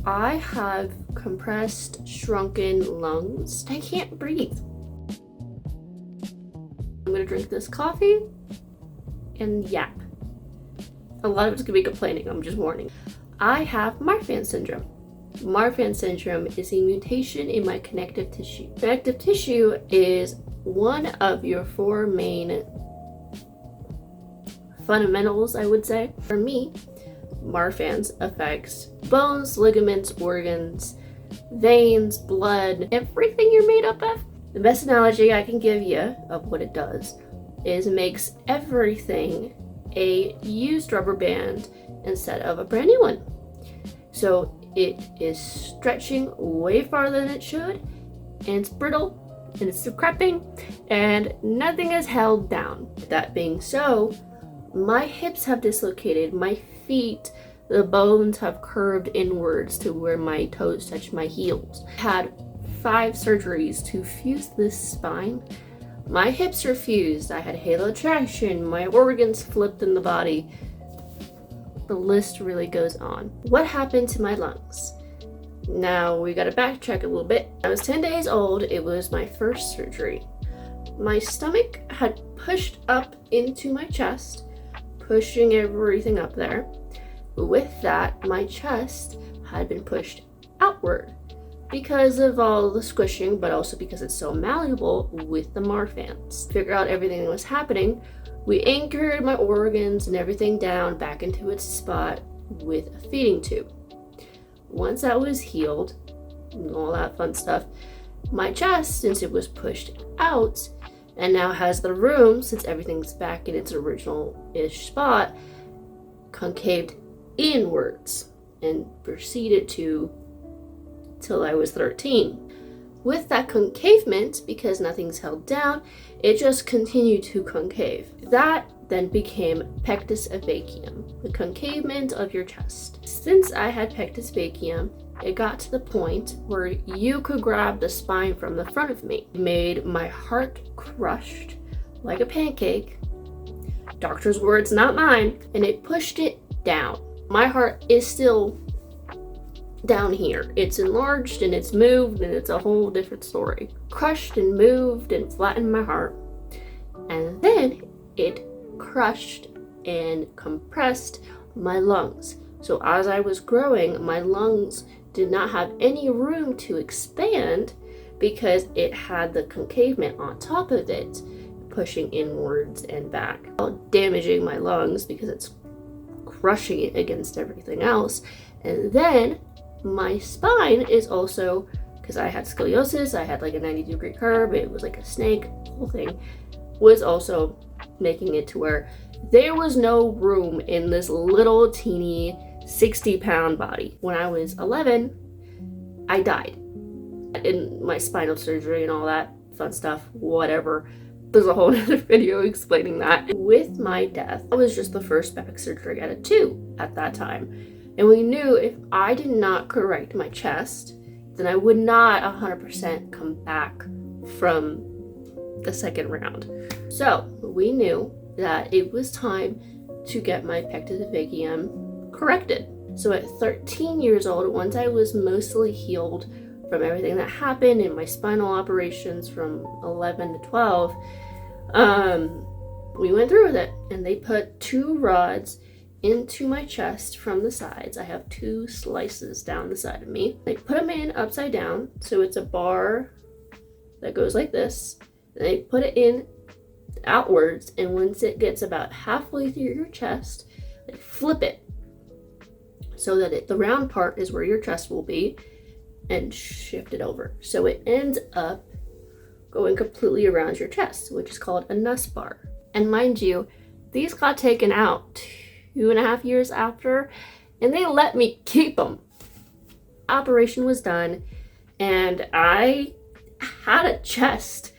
I have compressed, shrunken lungs. I can't breathe. I'm gonna drink this coffee and yap. A lot of it's gonna be complaining, I'm just warning. I have marfan syndrome. Marfan syndrome is a mutation in my connective tissue. Connective tissue is one of your four main fundamentals, I would say. For me, marfan's affects bones, ligaments, organs, veins, blood, everything you're made up of. The best analogy I can give you of what it does is it makes everything a used rubber band instead of a brand new one. So it is stretching way farther than it should, and it's brittle, and it's decrepit, and nothing is held down. That being so, my hips have dislocated, my feet, the bones have curved inwards to where my toes touch my heels. I had 5 surgeries to fuse this spine. My hips are fused, I had halo traction, my organs flipped in the body. The list really goes on. What happened to my lungs? Now we gotta backtrack a little bit. I was 10 days old, it was my first surgery. My stomach had pushed up into my chest, pushing everything up there. With that, my chest had been pushed outward because of all the squishing, but also because it's so malleable with the marfans. Figure out everything that was happening. We anchored my organs and everything down back into its spot with a feeding tube. Once that was healed, and all that fun stuff, my chest, since it was pushed out and now has the room, since everything's back in its original-ish spot, concaved inwards and proceeded to till I was 13. With that concavement, because nothing's held down, it just continued to concave. That then became pectus vacuum, the concavement of your chest. Since I had pectus vacuum, it got to the point where you could grab the spine from the front of me. It made my heart crushed like a pancake. Doctor's words, not mine. And it pushed it down. My heart is still down here. It's enlarged and it's moved and it's a whole different story. Crushed and moved and flattened my heart. And then it crushed and compressed my lungs. So as I was growing, my lungs did not have any room to expand because it had the concavement on top of it, pushing inwards and back, damaging my lungs because it's crushing it against everything else. And then my spine is also, because I had scoliosis, I had like a 90-degree curve, it was like a snake, the whole thing was also making it to where there was no room in this little teeny 60-pound body. When I was 11, I died in my spinal surgery and all that fun stuff, whatever. There's a whole other video explaining that. With my death, that was just the first back surgery out of 2 at that time. And we knew if I did not correct my chest, then I would not 100% come back from the second round. So we knew that it was time to get my pectus vacuum corrected. So at 13 years old, once I was mostly healed from everything that happened in my spinal operations from 11 to 12, we went through with it. And they put 2 rods into my chest from the sides. I have 2 slices down the side of me. They put them in upside down, so it's a bar that goes like this. And they put it in outwards, and once it gets about halfway through your chest, they flip it so that the round part is where your chest will be, and shift it over. So it ends up going completely around your chest, which is called a nus bar. And mind you, these got taken out 2.5 years after, and they let me keep them. Operation was done, and I had a chest.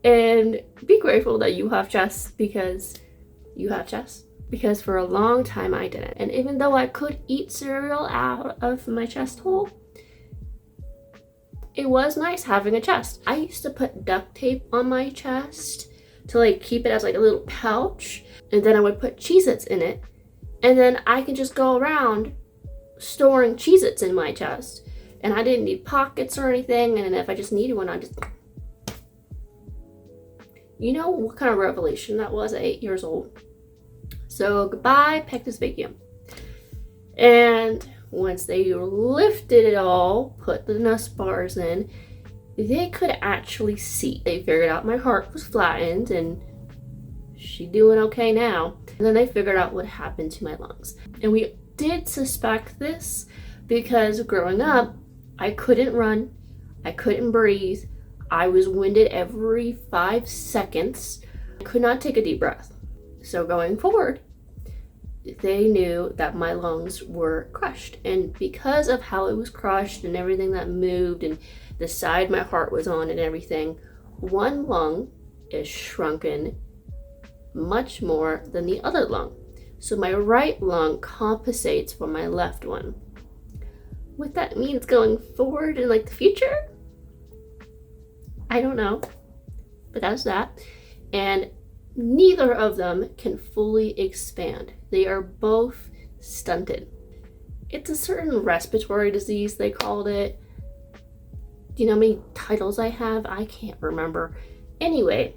And be grateful that you have chest, because you have chest. Because for a long time I didn't. And even though I could eat cereal out of my chest hole, it was nice having a chest. I used to put duct tape on my chest to like keep it as like a little pouch, and then I would put Cheez-Its in it, and then I could just go around storing Cheez-Its in my chest. And I didn't need pockets or anything, and if I just needed one, I just... You know what kind of revelation that was at 8 years old? So goodbye, Pectus vacuum. And once they lifted it all, put the Nuss bars in, they could actually see. They figured out my heart was flattened and she doing okay now. And then they figured out what happened to my lungs. And we did suspect this because growing up, I couldn't run, I couldn't breathe, I was winded every 5 seconds, I could not take a deep breath. So going forward, they knew that my lungs were crushed. And because of how it was crushed and everything that moved and the side my heart was on and everything, one lung is shrunken much more than the other lung. So my right lung compensates for my left one. What that means going forward in like the future, I don't know, but that's that. And neither of them can fully expand. They are both stunted. It's a certain respiratory disease, they called it. Do you know how many titles I have? I can't remember. Anyway,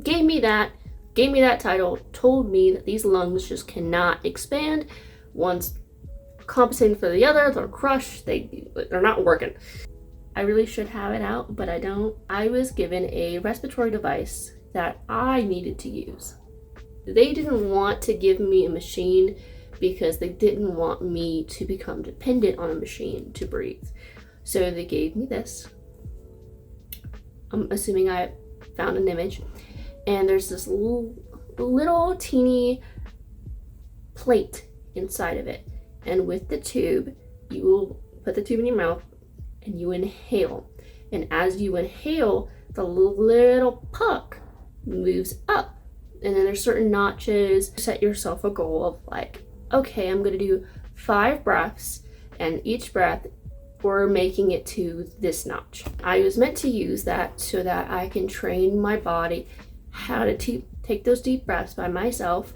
gave me that title, told me that these lungs just cannot expand. One's compensating for the other, they're crushed, they're not working. I really should have it out, but I don't. I was given a respiratory device that I needed to use. They didn't want to give me a machine because they didn't want me to become dependent on a machine to breathe. So they gave me this. I'm assuming I found an image. And there's this little teeny plate inside of it. And with the tube, you will put the tube in your mouth and you inhale. And as you inhale, the little puck moves up. And then there's certain notches. Set yourself a goal of like, okay, I'm gonna do 5 breaths, and each breath we're making it to this notch. I was meant to use that so that I can train my body how to take those deep breaths by myself,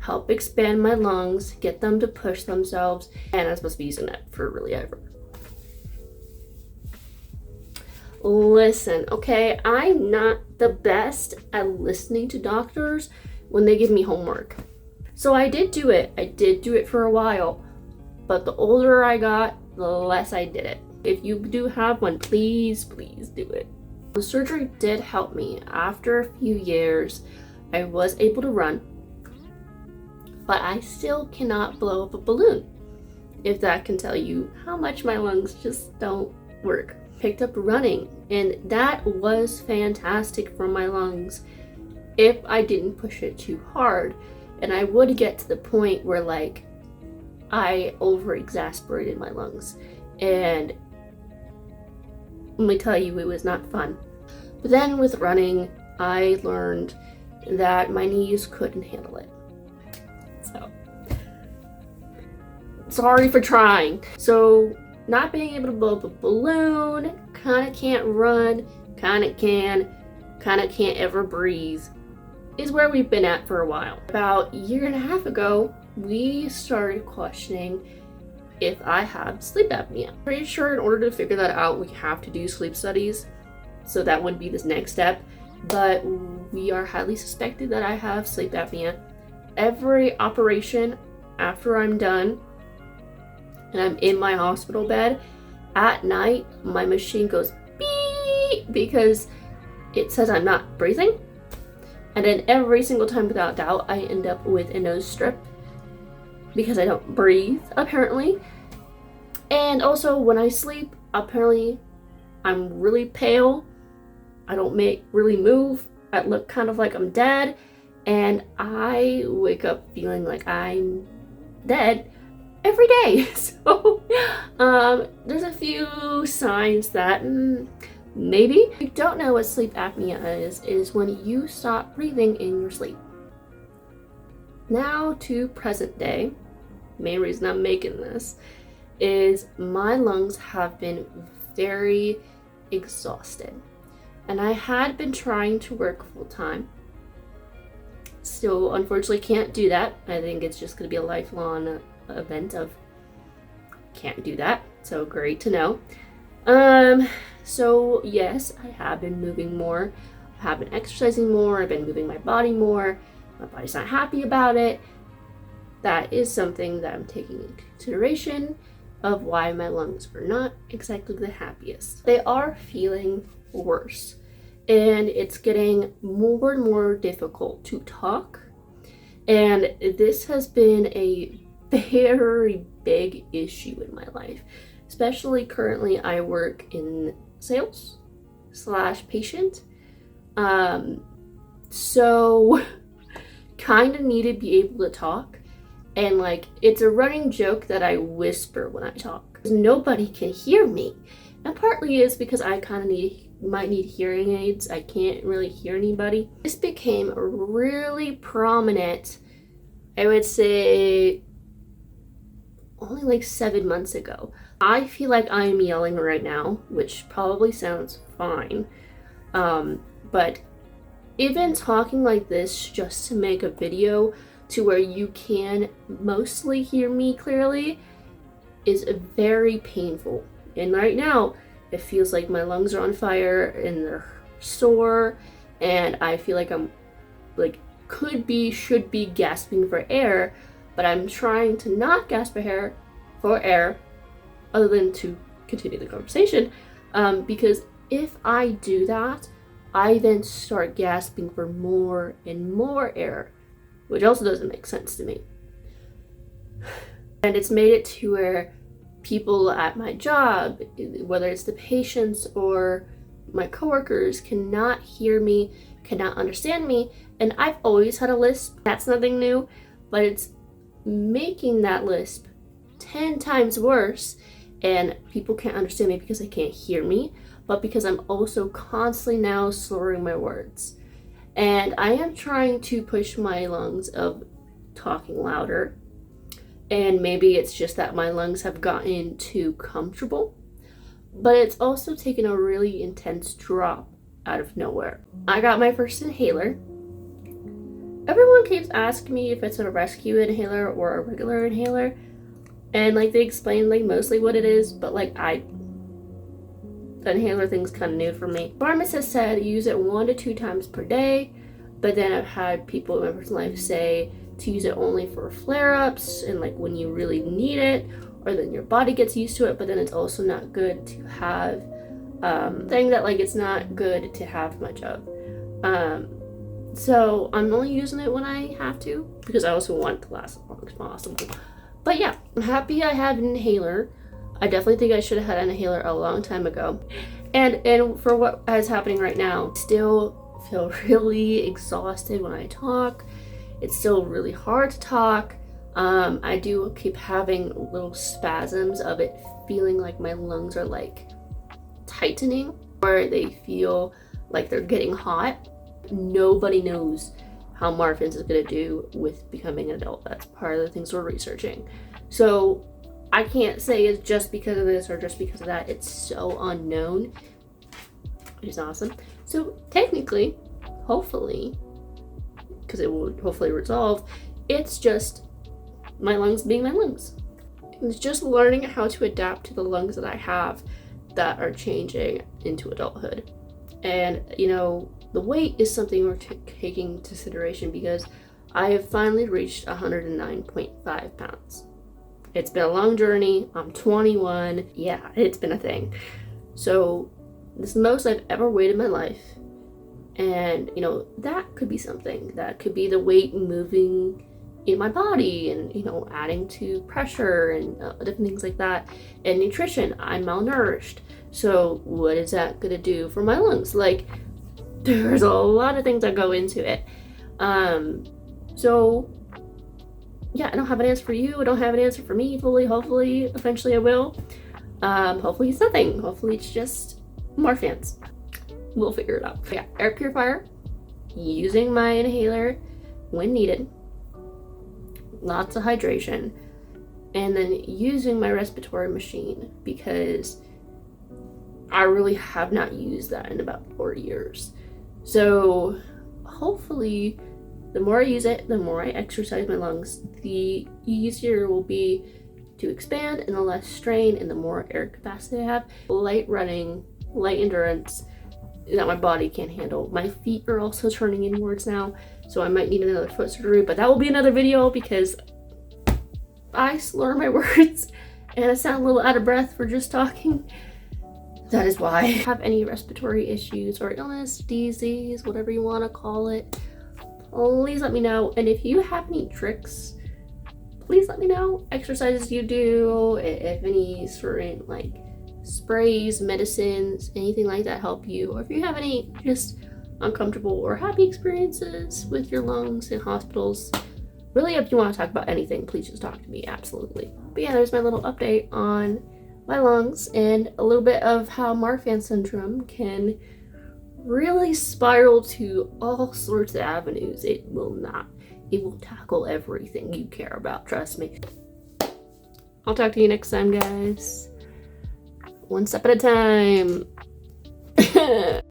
help expand my lungs, get them to push themselves, and I'm supposed to be using that for really ever. Listen, okay, I'm not the best at listening to doctors when they give me homework. So I did do it. I did do it for a while, but the older I got, the less I did it. If you do have one, please do it. The surgery did help me. After a few years, I was able to run, but I still cannot blow up a balloon, if that can tell you how much my lungs just don't work. Picked up running, and that was fantastic for my lungs if I didn't push it too hard. And I would get to the point where like I over-exasperated my lungs, and let me tell you, it was not fun. But then with running, I learned that my knees couldn't handle it. So, sorry for trying. So, not being able to blow up a balloon, kinda can't run, kinda can't ever breathe, is where we've been at for a while. About a year and a half ago, we started questioning if I had sleep apnea. Pretty sure in order to figure that out, we have to do sleep studies. So that would be this next step. But we are highly suspected that I have sleep apnea. Every operation after I'm done and I'm in my hospital bed, at night, my machine goes beep because it says I'm not breathing. And then every single time without doubt, I end up with a nose strip because I don't breathe, apparently. And also when I sleep, apparently I'm really pale. I don't really move. I look kind of like I'm dead. And I wake up feeling like I'm dead every day. So there's a few signs that maybe. If you don't know what sleep apnea is when you stop breathing in your sleep. Now to present day. Main reason I'm making this is my lungs have been very exhausted, and I had been trying to work full time. Still unfortunately can't do that. I think it's just going to be a lifelong event of can't do that, so great to know. So yes, I have been moving more, I have been exercising more, I've been moving my body more. My body's not happy about it. That is something that I'm taking into consideration of why my lungs are not exactly the happiest. They are feeling worse, and it's getting more and more difficult to talk. And this has been a very big issue in my life, especially currently I work in sales / patient. So kind of need to be able to talk. And like, it's a running joke that I whisper when I talk, because nobody can hear me. And partly is because I kind of might need hearing aids. I can't really hear anybody. This became really prominent, I would say, only like 7 months ago. I feel like I'm yelling right now, which probably sounds fine. But even talking like this just to make a video to where you can mostly hear me clearly is very painful. And right now, it feels like my lungs are on fire and they're sore, and I feel like I'm like should be gasping for air, but I'm trying to not gasp for air other than to continue the conversation, because if I do that, I then start gasping for more and more air, which also doesn't make sense to me. And it's made it to where people at my job, whether it's the patients or my coworkers, cannot hear me, cannot understand me. And I've always had a lisp. That's nothing new, but it's making that lisp 10 times worse. And people can't understand me because they can't hear me, but because I'm also constantly now slurring my words. And I am trying to push my lungs of talking louder. And maybe it's just that my lungs have gotten too comfortable, but it's also taken a really intense drop out of nowhere. I got my first inhaler. Everyone keeps asking me if it's a rescue inhaler or a regular inhaler. And like they explain like mostly what it is, but like the inhaler thing's kind of new for me. Pharmacist has said use it 1 to 2 times per day, but then I've had people in my personal life say to use it only for flare-ups and like when you really need it, or then your body gets used to it. But then it's also not good to have saying that like it's not good to have much of. So I'm only using it when I have to, because I also want it to last as long as possible. But yeah, I'm happy I have an inhaler. I definitely think I should have had an inhaler a long time ago. And for what is happening right now, I still feel really exhausted when I talk. It's still really hard to talk. I do keep having little spasms of it, feeling like my lungs are like tightening, or they feel like they're getting hot. Nobody knows how marfan is going to do with becoming an adult. That's part of the things we're researching. So I can't say it's just because of this or just because of that. It's so unknown, which is awesome. So technically, hopefully, because it will hopefully resolve, it's just my lungs being my lungs. It's just learning how to adapt to the lungs that I have that are changing into adulthood. And you know, the weight is something we're taking into consideration, because I have finally reached 109.5 pounds. It's been a long journey. I'm 21. Yeah, it's been a thing. So this is the most I've ever weighed in my life. And you know, that could be something. That could be the weight moving in my body, and you know, adding to pressure and different things like that. And nutrition, I'm malnourished. So what is that gonna do for my lungs? Like, there's a lot of things that go into it. So yeah, I don't have an answer for you. I don't have an answer for me fully. Hopefully, eventually I will. Hopefully it's nothing. Hopefully it's just marfans. We'll figure it out. Yeah, air purifier, using my inhaler when needed, lots of hydration, and then using my respiratory machine, because I really have not used that in about 4 years. So hopefully the more I use it, the more I exercise my lungs, the easier it will be to expand, and the less strain and the more air capacity I have. Light running, light endurance that my body can't handle. My feet are also turning inwards now, so I might need another foot surgery, but that will be another video because I slur my words and I sound a little out of breath for just talking. That is why. If you have any respiratory issues or illness, disease, whatever you want to call it, please let me know. And if you have any tricks, please let me know. Exercises you do, if any certain like sprays, medicines, anything like that help you, or if you have any just uncomfortable or happy experiences with your lungs in hospitals. Really, if you want to talk about anything, please just talk to me, absolutely. But yeah, there's my little update on my lungs and a little bit of how Marfan syndrome can really spiral to all sorts of avenues. It will tackle everything you care about, trust me. I'll talk to you next time, guys. One step at a time.